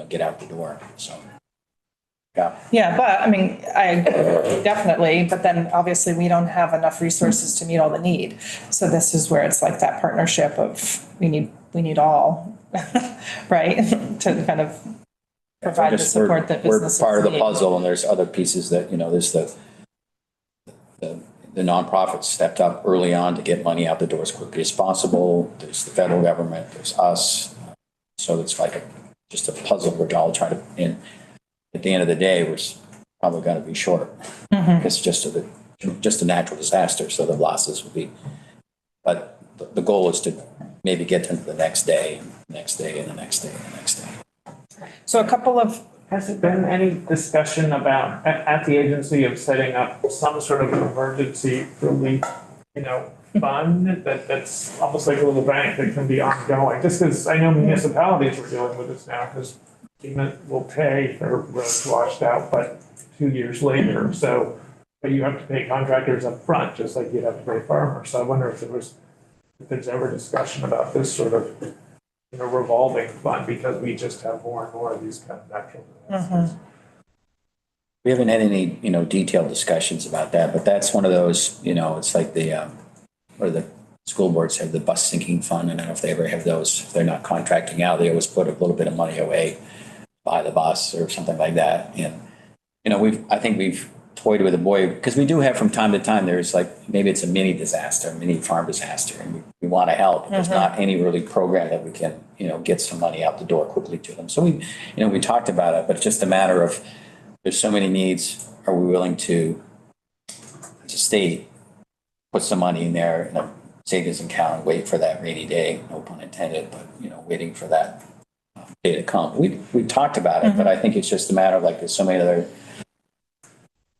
get out the door. So, yeah. Yeah, but I mean, I definitely, but then obviously we don't have enough resources to meet all the need. So this is where it's like that partnership of we need all, right? To kind of provide the support that businesses need. We're part of the puzzle, and there's other pieces that, there's the nonprofits stepped up early on to get money out the door as quickly as possible. There's the federal government, there's us. So it's like just a puzzle we're all trying to, and at the end of the day, we're probably going to be short. It's just a natural disaster, so the losses will be, but the goal is to maybe get them to the next day next day and the next day and the next day. So a couple of, Has there been any discussion about, at the agency, of setting up some sort of emergency relief, fund that's almost like a little bank that can be ongoing? Just because I know municipalities are dealing with this now, because FEMA will pay for roads washed out, but 2 years later, so, but you have to pay contractors up front, just like you'd have to pay farmers. So I wonder if there's ever discussion about this sort of, revolving fund, because we just have more and more of these kind of natural disasters. We haven't had any, detailed discussions about that, but that's one of those, it's like the school boards have the bus sinking fund, and I don't know if they ever have those. If they're not contracting out, they always put a little bit of money away, buy the bus or something like that. And, I think we've toyed with a boy, because we do have from time to time, there's like, maybe it's a mini disaster, a mini farm disaster, and we want to help. There's not any really program that we can, get some money out the door quickly to them. So we talked about it, but it's just a matter of, there's so many needs. Are we willing to, as a state, put some money in there in a savings account and wait for that rainy day, no pun intended, but, waiting for that day to come. We talked about it, but I think it's just a matter of like, there's so many other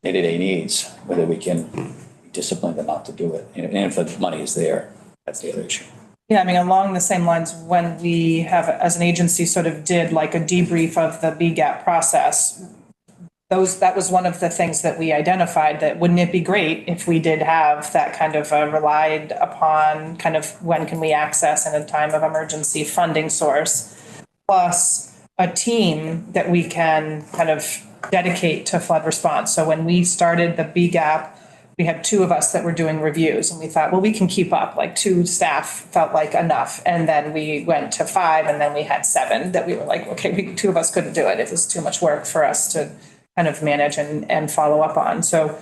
day-to-day needs, whether we can discipline them not to do it. And if the money is there, that's the other issue. yeah, I mean, along the same lines, when we have, as an agency, sort of did like a debrief of the BGAP process, that was one of the things that we identified, that wouldn't it be great if we did have that kind of relied upon kind of when can we access in a time of emergency funding source, plus a team that we can kind of dedicate to flood response. So when we started the BGAP, we had 2 of us that were doing reviews, and we thought, well, we can keep up, like 2 staff felt like enough. And then we went to 5, and then we had 7 that we were like, okay, 2 of us couldn't do it. It was too much work for us to kind of manage and follow up on. So,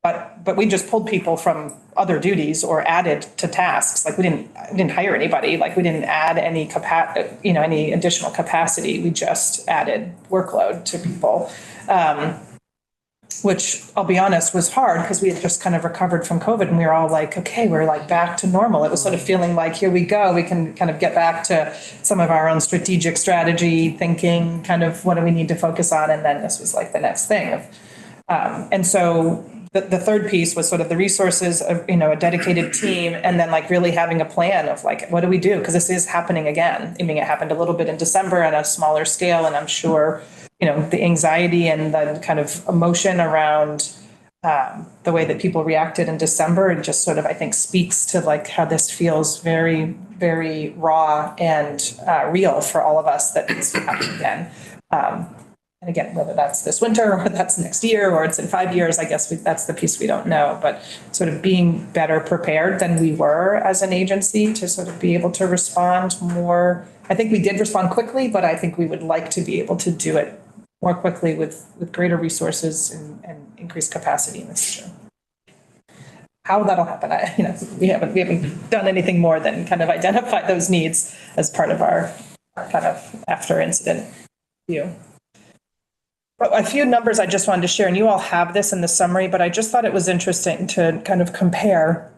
but we just pulled people from other duties or added to tasks. Like we didn't hire anybody. Like we didn't add any any additional capacity. We just added workload to people, which I'll be honest was hard because we had just kind of recovered from COVID and we were all like, okay, we're like back to normal. It was sort of feeling like, here we go. We can kind of get back to some of our own strategic strategy thinking, kind of what do we need to focus on? And then this was like the next thing. And so the third piece was sort of the resources of, a dedicated team, and then like really having a plan of like, what do we do? Because this is happening again. I mean, it happened a little bit in December at a smaller scale, and I'm sure, the anxiety and the kind of emotion around the way that people reacted in December, and just sort of, I think, speaks to like how this feels very, very raw and real for all of us that needs to happen again. And again, whether that's this winter or that's next year or it's in 5 years, I guess that's the piece we don't know. But sort of being better prepared than we were as an agency to sort of be able to respond more. I think we did respond quickly, but I think we would like to be able to do it more quickly with greater resources and increased capacity in the future. How that'll happen, we haven't done anything more than kind of identify those needs as part of our kind of after incident view. But a few numbers I just wanted to share, and you all have this in the summary, but I just thought it was interesting to kind of compare.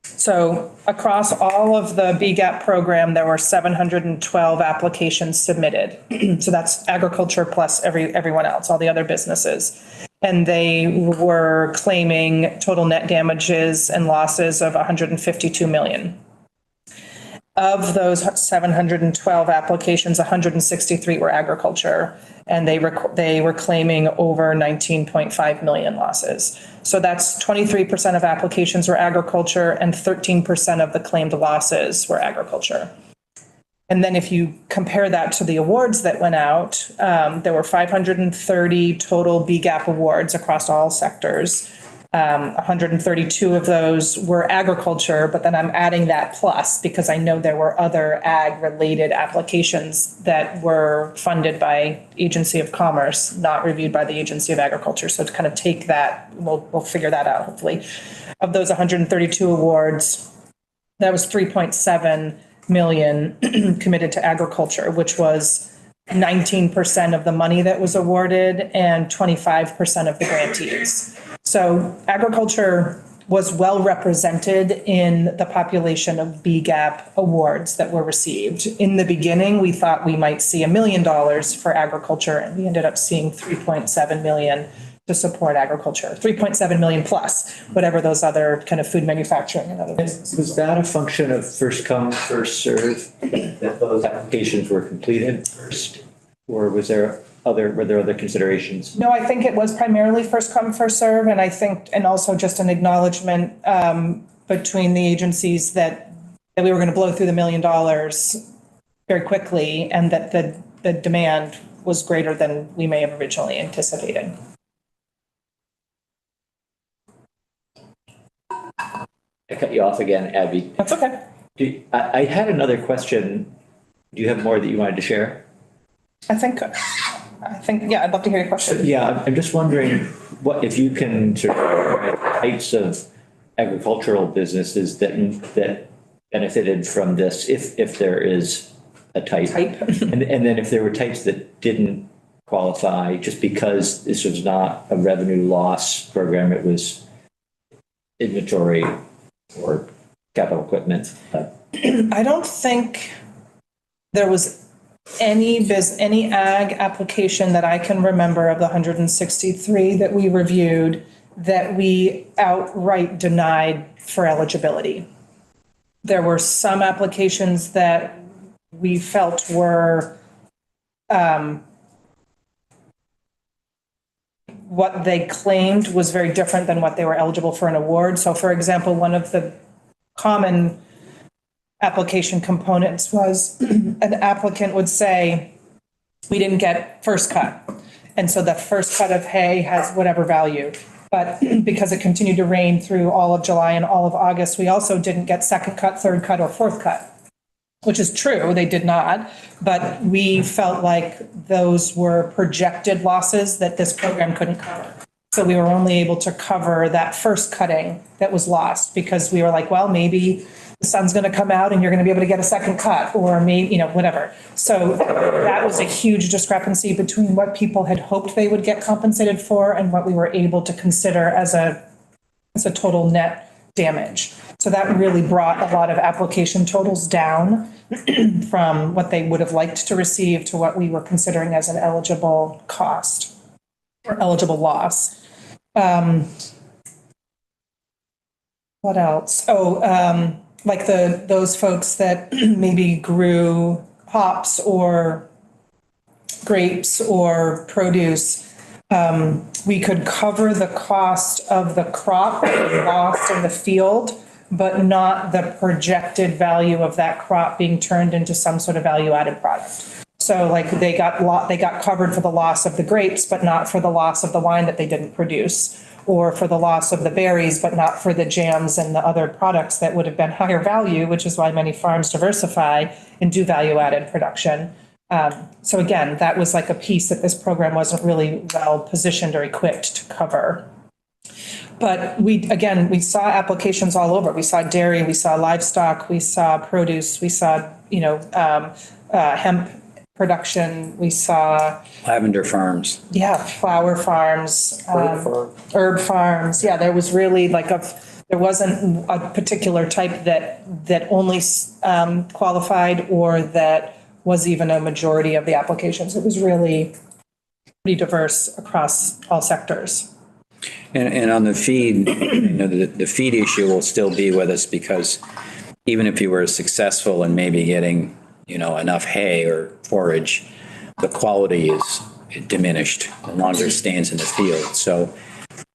So across all of the BGAP program, there were 712 applications submitted. So that's agriculture plus everyone else, all the other businesses. And they were claiming total net damages and losses of 152 million. Of those 712 applications, 163 were agriculture, and they were claiming over 19.5 million losses. So that's 23% of applications were agriculture, and 13% of the claimed losses were agriculture. And then if you compare that to the awards that went out, there were 530 total BGAP awards across all sectors. 132 of those were agriculture, but then I'm adding that plus because I know there were other ag-related applications that were funded by Agency of Commerce, not reviewed by the Agency of Agriculture. So to kind of take that, we'll figure that out hopefully. Of those 132 awards, that was 3.7 million committed to agriculture, which was 19% of the money that was awarded and 25% of the grantees. So agriculture was well represented in the population of BGAP awards that were received. In the beginning, we thought we might see $1 million for agriculture, and we ended up seeing 3.7 million to support agriculture, 3.7 million plus, whatever those other kind of food manufacturing and other businesses. Was that a function of first come, first serve, that those applications were completed first? Or were there other considerations? No, I think it was primarily first come, first serve, and I think, and also just an acknowledgement between the agencies that we were going to blow through the $1 million very quickly, and that the demand was greater than we may have originally anticipated. I cut you off again, Abby. That's okay. I had another question. Do you have more that you wanted to share? I think, yeah, I'd love to hear your question. Yeah, I'm just wondering what, if you can sort of types of agricultural businesses that benefited from this, if there is a type. And then if there were types that didn't qualify just because this was not a revenue loss program, it was inventory or capital equipment. I don't think there was any ag application that I can remember of the 163 that we reviewed that we outright denied for eligibility. There were some applications that we felt were what they claimed was very different than what they were eligible for an award. So for example, one of the common application components was an applicant would say, we didn't get first cut. And so the first cut of hay has whatever value. But because it continued to rain through all of July and all of August, we also didn't get second cut, third cut, or fourth cut, which is true, they did not. But we felt like those were projected losses that this program couldn't cover. So we were only able to cover that first cutting that was lost because we were like, well, maybe the sun's going to come out and you're going to be able to get a second cut, or maybe, whatever. So that was a huge discrepancy between what people had hoped they would get compensated for and what we were able to consider as a total net damage. So that really brought a lot of application totals down from what they would have liked to receive to what we were considering as an eligible cost or eligible loss. What else? Like those folks that maybe grew hops or grapes or produce, we could cover the cost of the crop lost in the field, but not the projected value of that crop being turned into some sort of value-added product. So like they got covered for the loss of the grapes, but not for the loss of the wine that they didn't produce, or for the loss of the berries, but not for the jams and the other products that would have been higher value, which is why many farms diversify and do value-added production. So again, that was like a piece that this program wasn't really well positioned or equipped to cover. But we saw applications all over. We saw dairy, we saw livestock, we saw produce, we saw, hemp production, we saw Lavender farms. Yeah, flower farms, herb farms. Yeah, there was really there wasn't a particular type that only qualified or that was even a majority of the applications. It was really pretty diverse across all sectors. And on the feed, the feed issue will still be with us because even if you were successful in maybe getting, enough hay or forage, the quality is diminished the longer it stands in the field. So,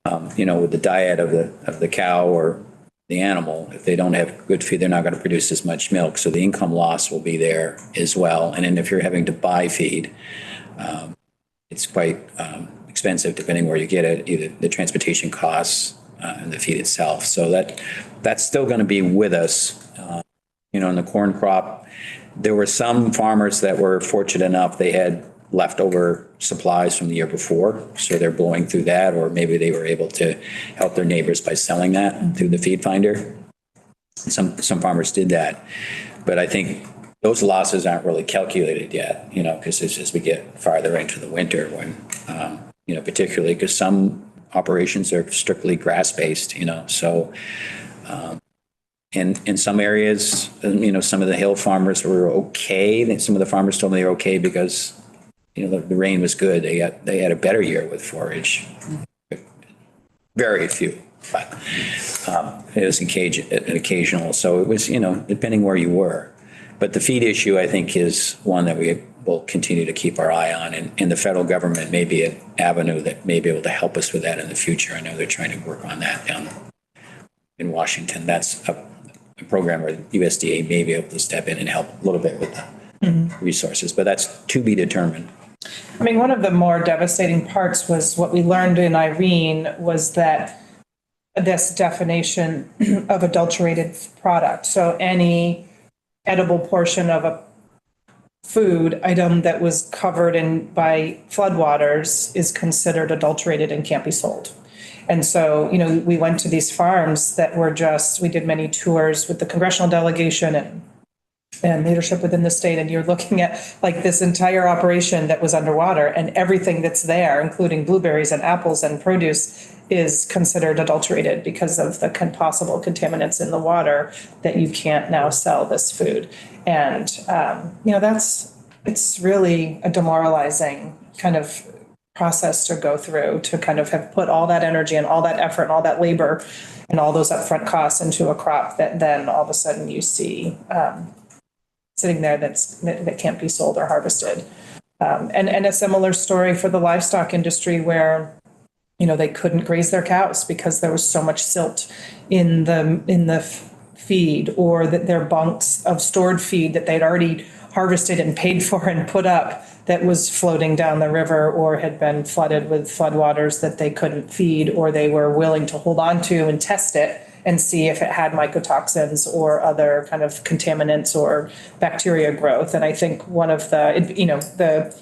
with the diet of the cow or the animal, if they don't have good feed, they're not going to produce as much milk. So the income loss will be there as well. And then if you're having to buy feed, it's quite expensive depending where you get it, either the transportation costs and the feed itself. So that's still going to be with us. In the corn crop, there were some farmers that were fortunate enough they had leftover supplies from the year before, so they're blowing through that, or maybe they were able to help their neighbors by selling that through the feed finder. Some farmers did that, but I think those losses aren't really calculated yet, because as we get farther into the winter, when particularly because some operations are strictly grass-based, so in some areas, some of the hill farmers were okay. Some of the farmers told me they were okay because, the rain was good. They had a better year with forage. Very few, but it was occasional. So it was, depending where you were. But the feed issue, I think, is one that we will continue to keep our eye on. And the federal government may be an avenue that may be able to help us with that in the future. I know they're trying to work on that down in Washington. That's a program where USDA may be able to step in and help a little bit with the resources, but that's to be determined. I mean, one of the more devastating parts was what we learned in Irene was that this definition of adulterated product. So any edible portion of a food item that was covered by floodwaters is considered adulterated and can't be sold. And so, we went to these farms that were we did many tours with the congressional delegation and leadership within the state, and you're looking at like this entire operation that was underwater, and everything that's there, including blueberries and apples and produce, is considered adulterated because of the possible contaminants in the water that you can't now sell this food. And, it's really a demoralizing kind of process to go through, to kind of have put all that energy and all that effort and all that labor and all those upfront costs into a crop that then all of a sudden you see sitting there that can't be sold or harvested. And a similar story for the livestock industry where, they couldn't graze their cows because there was so much silt in the feed, or that their bunks of stored feed that they'd already harvested and paid for and put up that was floating down the river or had been flooded with floodwaters that they couldn't feed, or they were willing to hold on to and test it and see if it had mycotoxins or other kind of contaminants or bacteria growth. And I think one of the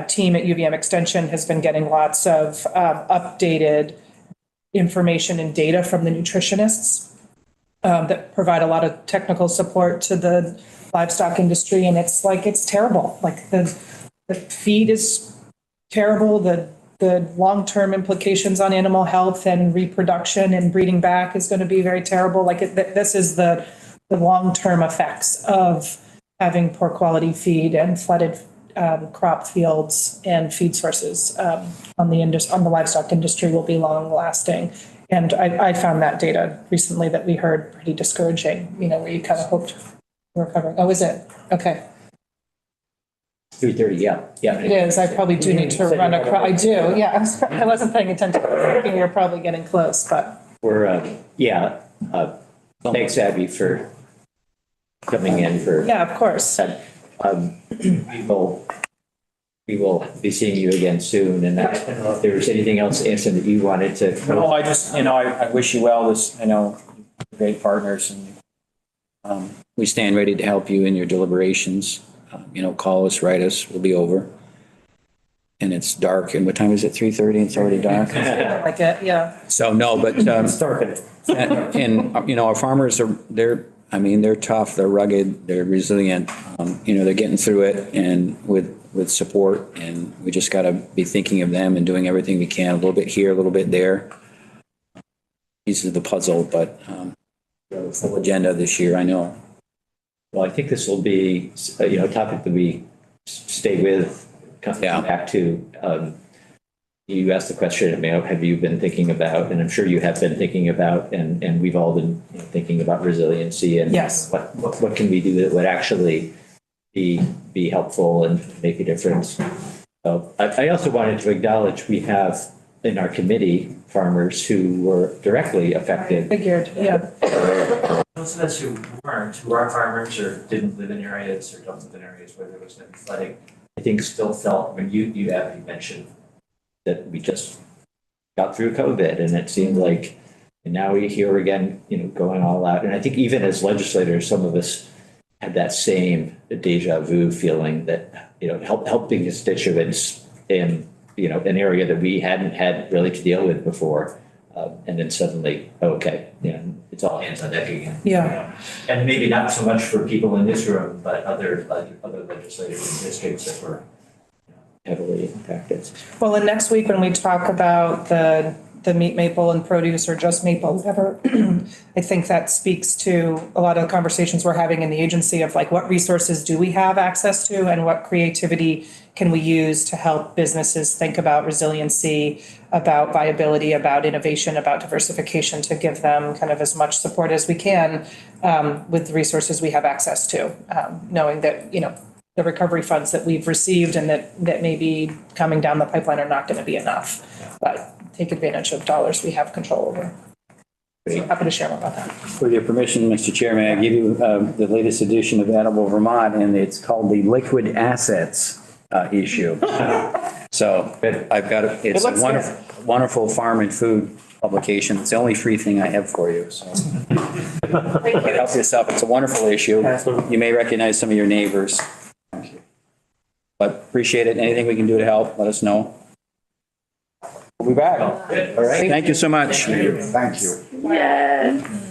team at UVM Extension has been getting lots of updated information and data from the nutritionists that provide a lot of technical support to the livestock industry. And it's terrible. Like the feed is terrible. The long-term implications on animal health and reproduction and breeding back is going to be very terrible. This is the long-term effects of having poor quality feed and flooded crop fields and feed sources on the livestock industry will be long-lasting. And I found that data recently that we heard pretty discouraging, where you kind of hoped we were covering. Oh, is it? Okay. 3:30, yeah. It is. I probably do need to run across. I do, yeah. I wasn't paying attention. You're probably getting close, but. Thanks, Abby, for coming in for. Yeah, of course. We will be seeing you again soon, and I don't know if there was anything else, Anson, that you wanted to. No, I just, I wish you well. Great partners, and we stand ready to help you in your deliberations. Call us, write us, we'll be over. And it's dark, and what time is it, 3:30? It's already dark? Like it, yeah. So, no, but, It's dark. and our farmers they're tough, they're rugged, they're resilient. They're getting through it and with support, and we just got to be thinking of them and doing everything we can, a little bit here, a little bit there. Pieces of the puzzle, but full agenda this year, I know. Well, I think this will be, a topic that we stay with, come back to. You asked the question, have you been thinking about, and I'm sure you have been thinking about, and we've all been thinking about resiliency and yes. What can we do that would actually be helpful and make a difference. So I also wanted to acknowledge we have in our committee farmers who were directly affected. Figured, yeah. Those of us who are farmers or didn't live in areas or don't live in areas where there was going to be flooding, I think still felt, when you have mentioned that we just got through COVID, and it seemed like, and now we hear again, going all out. And I think even as legislators, some of us had that same deja vu feeling that, helping constituents in, an area that we hadn't had really to deal with before. And then suddenly, it's all hands on deck again. Yeah. And maybe not so much for people in this room, but other legislators and districts that were heavily impacted. Well, and next week when we talk about the the meat maple and produce or just maple, whatever. I think that speaks to a lot of the conversations we're having in the agency of like, what resources do we have access to and what creativity can we use to help businesses think about resiliency, about viability, about innovation, about diversification, to give them kind of as much support as we can with the resources we have access to, knowing that, you know, the recovery funds that we've received and that may be coming down the pipeline are not going to be enough. But take advantage of dollars we have control over. So happy to share more about that. With your permission, Mr. Chairman, I give you the latest edition of Edible Vermont, and it's called the Liquid Assets issue. So I've got, it's a wonderful, wonderful farm and food publication. It's the only free thing I have for you, so. Help yourself. It's a wonderful issue. You may recognize some of your neighbors. But appreciate it. Anything we can do to help, let us know. We'll be back. All right. Thank you so much. Thank you. Yes.